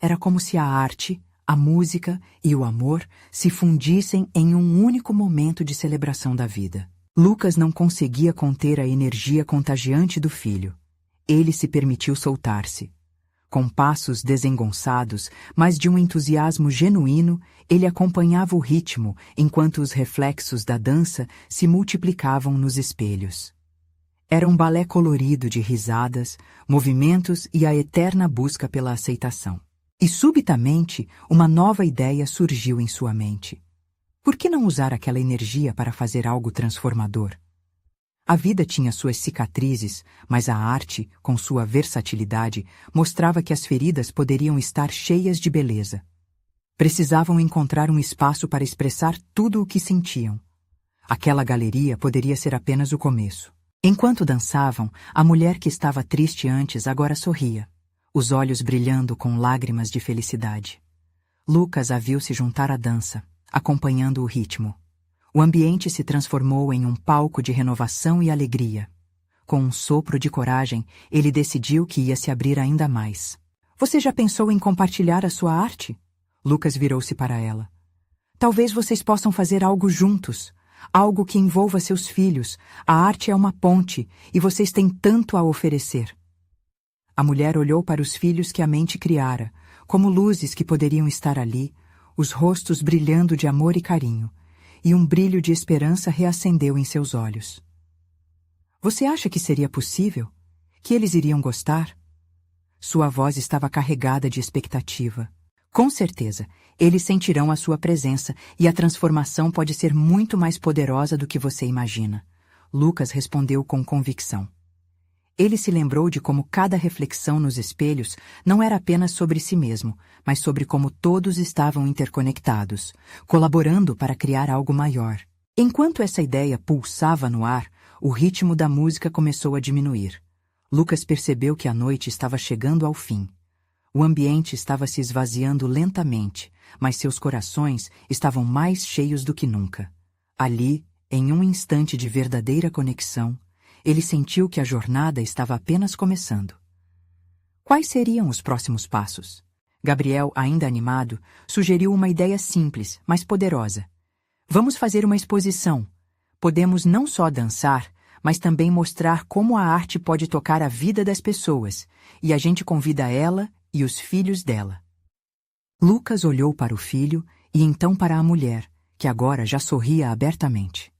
Era como se a arte, a música e o amor se fundissem em um único momento de celebração da vida. Lucas não conseguia conter a energia contagiante do filho. Ele se permitiu soltar-se. Com passos desengonçados, mas de um entusiasmo genuíno, ele acompanhava o ritmo enquanto os reflexos da dança se multiplicavam nos espelhos. Era um balé colorido de risadas, movimentos e a eterna busca pela aceitação. E subitamente, uma nova ideia surgiu em sua mente. Por que não usar aquela energia para fazer algo transformador? A vida tinha suas cicatrizes, mas a arte, com sua versatilidade, mostrava que as feridas poderiam estar cheias de beleza. Precisavam encontrar um espaço para expressar tudo o que sentiam. Aquela galeria poderia ser apenas o começo. Enquanto dançavam, a mulher que estava triste antes agora sorria, os olhos brilhando com lágrimas de felicidade. Lucas a viu se juntar à dança, acompanhando o ritmo. O ambiente se transformou em um palco de renovação e alegria. Com um sopro de coragem, ele decidiu que ia se abrir ainda mais. Você já pensou em compartilhar a sua arte? Lucas virou-se para ela. Talvez vocês possam fazer algo juntos, algo que envolva seus filhos. A arte é uma ponte e vocês têm tanto a oferecer. A mulher olhou para os filhos que a mente criara, como luzes que poderiam estar ali, os rostos brilhando de amor e carinho. E um brilho de esperança reacendeu em seus olhos. Você acha que seria possível? Que eles iriam gostar? Sua voz estava carregada de expectativa. Com certeza, eles sentirão a sua presença e a transformação pode ser muito mais poderosa do que você imagina. Lucas respondeu com convicção. Ele se lembrou de como cada reflexão nos espelhos não era apenas sobre si mesmo, mas sobre como todos estavam interconectados, colaborando para criar algo maior. Enquanto essa ideia pulsava no ar, o ritmo da música começou a diminuir. Lucas percebeu que a noite estava chegando ao fim. O ambiente estava se esvaziando lentamente, mas seus corações estavam mais cheios do que nunca. Ali, em um instante de verdadeira conexão, ele sentiu que a jornada estava apenas começando. Quais seriam os próximos passos? Gabriel, ainda animado, sugeriu uma ideia simples, mas poderosa. Vamos fazer uma exposição. Podemos não só dançar, mas também mostrar como a arte pode tocar a vida das pessoas, e a gente convida ela e os filhos dela. Lucas olhou para o filho e então para a mulher, que agora já sorria abertamente.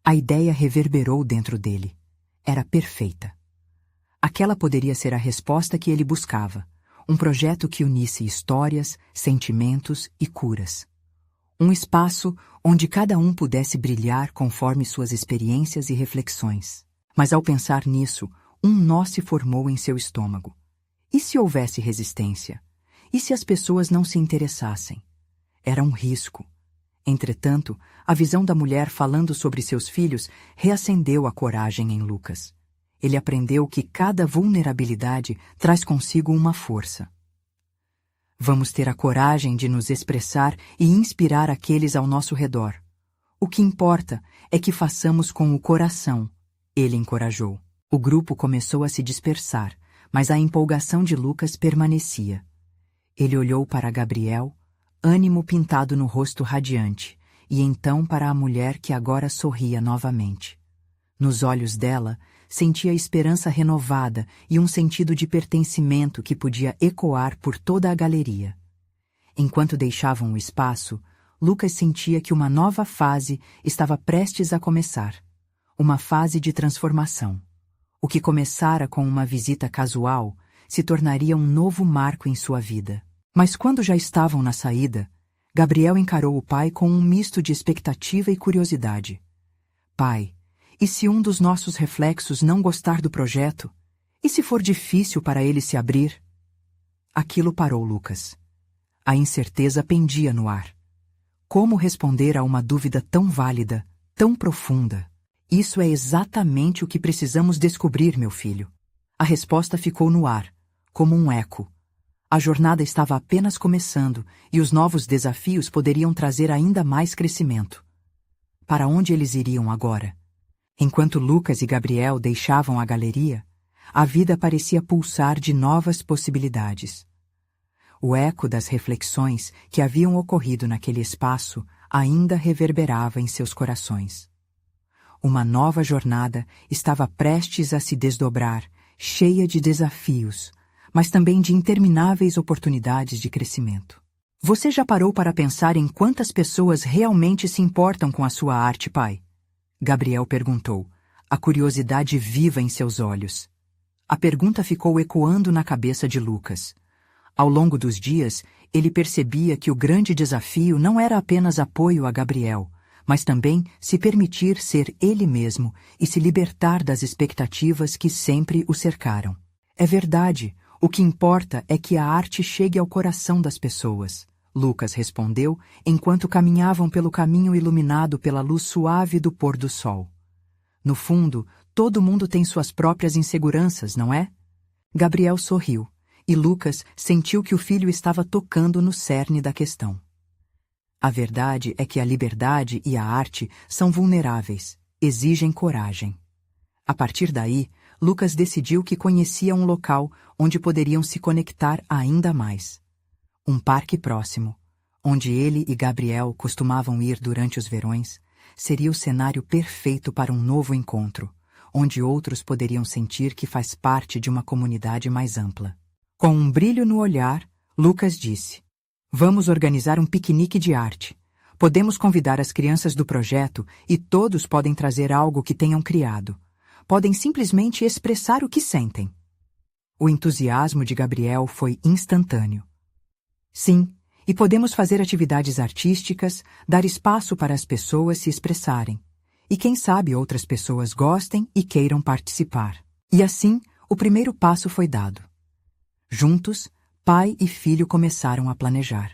A ideia reverberou dentro dele. Era perfeita. Aquela poderia ser a resposta que ele buscava, um projeto que unisse histórias, sentimentos e curas. Um espaço onde cada um pudesse brilhar conforme suas experiências e reflexões. Mas ao pensar nisso, um nó se formou em seu estômago. E se houvesse resistência? E se as pessoas não se interessassem? Era um risco. Entretanto, a visão da mulher falando sobre seus filhos reacendeu a coragem em Lucas. Ele aprendeu que cada vulnerabilidade traz consigo uma força. Vamos ter a coragem de nos expressar e inspirar aqueles ao nosso redor. O que importa é que façamos com o coração, ele encorajou. O grupo começou a se dispersar, mas a empolgação de Lucas permanecia. Ele olhou para Gabriel, ânimo pintado no rosto radiante, e então para a mulher que agora sorria novamente. Nos olhos dela, sentia esperança renovada e um sentido de pertencimento que podia ecoar por toda a galeria. Enquanto deixavam o espaço, Lucas sentia que uma nova fase estava prestes a começar. Uma fase de transformação. O que começara com uma visita casual se tornaria um novo marco em sua vida. Mas quando já estavam na saída, Gabriel encarou o pai com um misto de expectativa e curiosidade. Pai, e se um dos nossos reflexos não gostar do projeto? E se for difícil para ele se abrir? Aquilo parou Lucas. A incerteza pendia no ar. Como responder a uma dúvida tão válida, tão profunda? Isso é exatamente o que precisamos descobrir, meu filho. A resposta ficou no ar, como um eco. A jornada estava apenas começando e os novos desafios poderiam trazer ainda mais crescimento. Para onde eles iriam agora? Enquanto Lucas e Gabriel deixavam a galeria, a vida parecia pulsar de novas possibilidades. O eco das reflexões que haviam ocorrido naquele espaço ainda reverberava em seus corações. Uma nova jornada estava prestes a se desdobrar, cheia de desafios, mas também de intermináveis oportunidades de crescimento. Você já parou para pensar em quantas pessoas realmente se importam com a sua arte, pai? Gabriel perguntou, a curiosidade viva em seus olhos. A pergunta ficou ecoando na cabeça de Lucas. Ao longo dos dias, ele percebia que o grande desafio não era apenas apoio a Gabriel, mas também se permitir ser ele mesmo e se libertar das expectativas que sempre o cercaram. É verdade, o que importa é que a arte chegue ao coração das pessoas, Lucas respondeu enquanto caminhavam pelo caminho iluminado pela luz suave do pôr do sol. No fundo, todo mundo tem suas próprias inseguranças, não é? Gabriel sorriu, e Lucas sentiu que o filho estava tocando no cerne da questão. A verdade é que a liberdade e a arte são vulneráveis, exigem coragem. A partir daí, Lucas decidiu que conhecia um local onde poderiam se conectar ainda mais. Um parque próximo, onde ele e Gabriel costumavam ir durante os verões, seria o cenário perfeito para um novo encontro, onde outros poderiam sentir que faz parte de uma comunidade mais ampla. Com um brilho no olhar, Lucas disse: "Vamos organizar um piquenique de arte. Podemos convidar as crianças do projeto e todos podem trazer algo que tenham criado. Podem simplesmente expressar o que sentem." O entusiasmo de Gabriel foi instantâneo. Sim, e podemos fazer atividades artísticas, dar espaço para as pessoas se expressarem. E quem sabe outras pessoas gostem e queiram participar. E assim, o primeiro passo foi dado. Juntos, pai e filho começaram a planejar.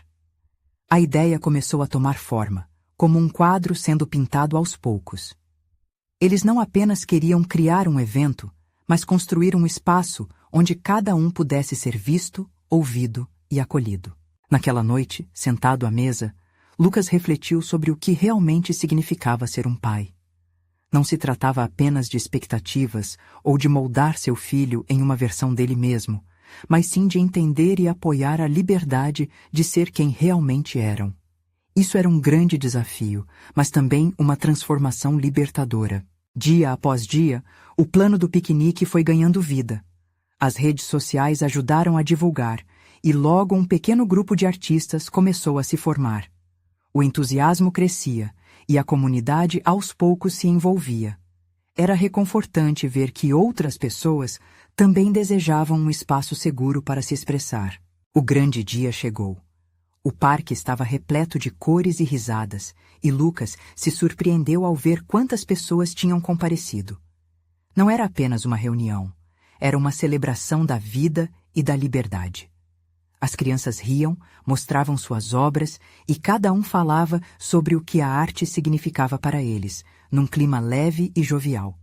A ideia começou a tomar forma, como um quadro sendo pintado aos poucos. Eles não apenas queriam criar um evento, mas construir um espaço onde cada um pudesse ser visto, ouvido e acolhido. Naquela noite, sentado à mesa, Lucas refletiu sobre o que realmente significava ser um pai. Não se tratava apenas de expectativas ou de moldar seu filho em uma versão dele mesmo, mas sim de entender e apoiar a liberdade de ser quem realmente eram. Isso era um grande desafio, mas também uma transformação libertadora. Dia após dia, o plano do piquenique foi ganhando vida. As redes sociais ajudaram a divulgar, e logo um pequeno grupo de artistas começou a se formar. O entusiasmo crescia, e a comunidade aos poucos se envolvia. Era reconfortante ver que outras pessoas também desejavam um espaço seguro para se expressar. O grande dia chegou. O parque estava repleto de cores e risadas, e Lucas se surpreendeu ao ver quantas pessoas tinham comparecido. Não era apenas uma reunião, era uma celebração da vida e da liberdade. As crianças riam, mostravam suas obras e cada um falava sobre o que a arte significava para eles, num clima leve e jovial.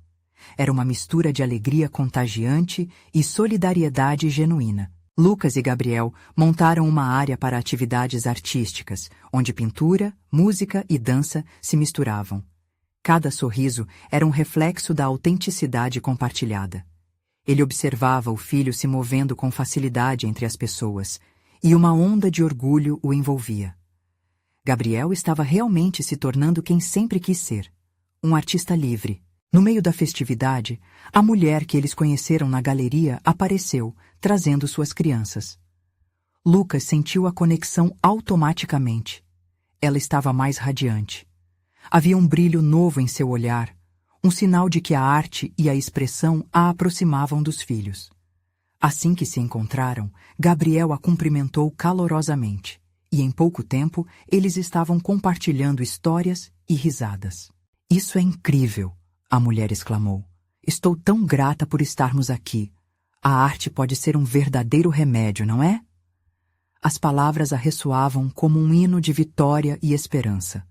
Era uma mistura de alegria contagiante e solidariedade genuína. Lucas e Gabriel montaram uma área para atividades artísticas, onde pintura, música e dança se misturavam. Cada sorriso era um reflexo da autenticidade compartilhada. Ele observava o filho se movendo com facilidade entre as pessoas, e uma onda de orgulho o envolvia. Gabriel estava realmente se tornando quem sempre quis ser, um artista livre. No meio da festividade, a mulher que eles conheceram na galeria apareceu, trazendo suas crianças. Lucas sentiu a conexão automaticamente. Ela estava mais radiante. Havia um brilho novo em seu olhar, um sinal de que a arte e a expressão a aproximavam dos filhos. Assim que se encontraram, Gabriel a cumprimentou calorosamente, e em pouco tempo eles estavam compartilhando histórias e risadas. "Isso é incrível!" a mulher exclamou. "Estou tão grata por estarmos aqui. A arte pode ser um verdadeiro remédio, não é?" As palavras a ressoavam como um hino de vitória e esperança.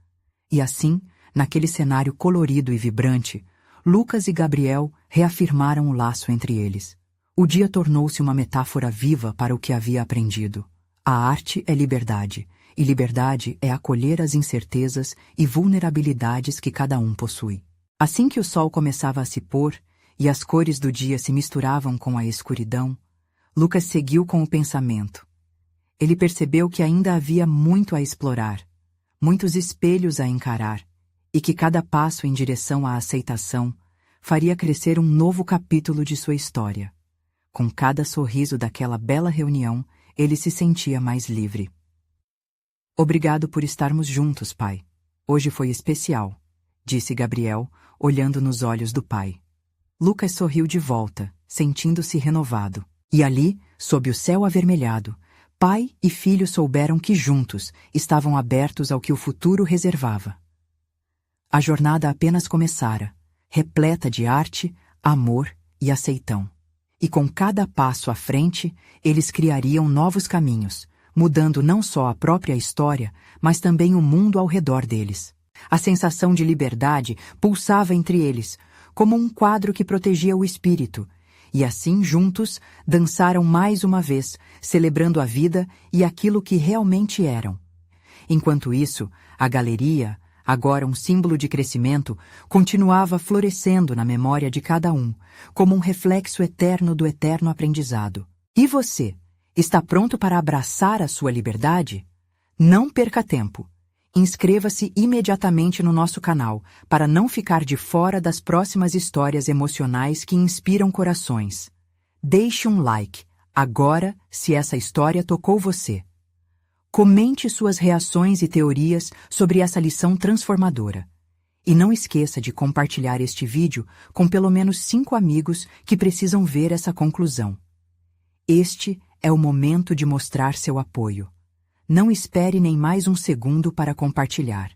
E assim, naquele cenário colorido e vibrante, Lucas e Gabriel reafirmaram o laço entre eles. O dia tornou-se uma metáfora viva para o que havia aprendido. A arte é liberdade, e liberdade é acolher as incertezas e vulnerabilidades que cada um possui. Assim que o sol começava a se pôr e as cores do dia se misturavam com a escuridão, Lucas seguiu com o pensamento. Ele percebeu que ainda havia muito a explorar, muitos espelhos a encarar, e que cada passo em direção à aceitação faria crescer um novo capítulo de sua história. Com cada sorriso daquela bela reunião, ele se sentia mais livre. Obrigado por estarmos juntos, pai. Hoje foi especial, disse Gabriel, olhando nos olhos do pai. Lucas sorriu de volta, sentindo-se renovado. E ali, sob o céu avermelhado, pai e filho souberam que juntos estavam abertos ao que o futuro reservava. A jornada apenas começara, repleta de arte, amor e aceitão. E com cada passo à frente, eles criariam novos caminhos, mudando não só a própria história, mas também o mundo ao redor deles. A sensação de liberdade pulsava entre eles, como um quadro que protegia o espírito, e assim, juntos, dançaram mais uma vez, celebrando a vida e aquilo que realmente eram. Enquanto isso, a galeria, agora um símbolo de crescimento, continuava florescendo na memória de cada um, como um reflexo eterno do eterno aprendizado. E você, está pronto para abraçar a sua liberdade? Não perca tempo. Inscreva-se imediatamente no nosso canal para não ficar de fora das próximas histórias emocionais que inspiram corações. Deixe um like agora se essa história tocou você. Comente suas reações e teorias sobre essa lição transformadora. E não esqueça de compartilhar este vídeo com pelo menos 5 amigos que precisam ver essa conclusão. Este é o momento de mostrar seu apoio. Não espere nem mais um segundo para compartilhar.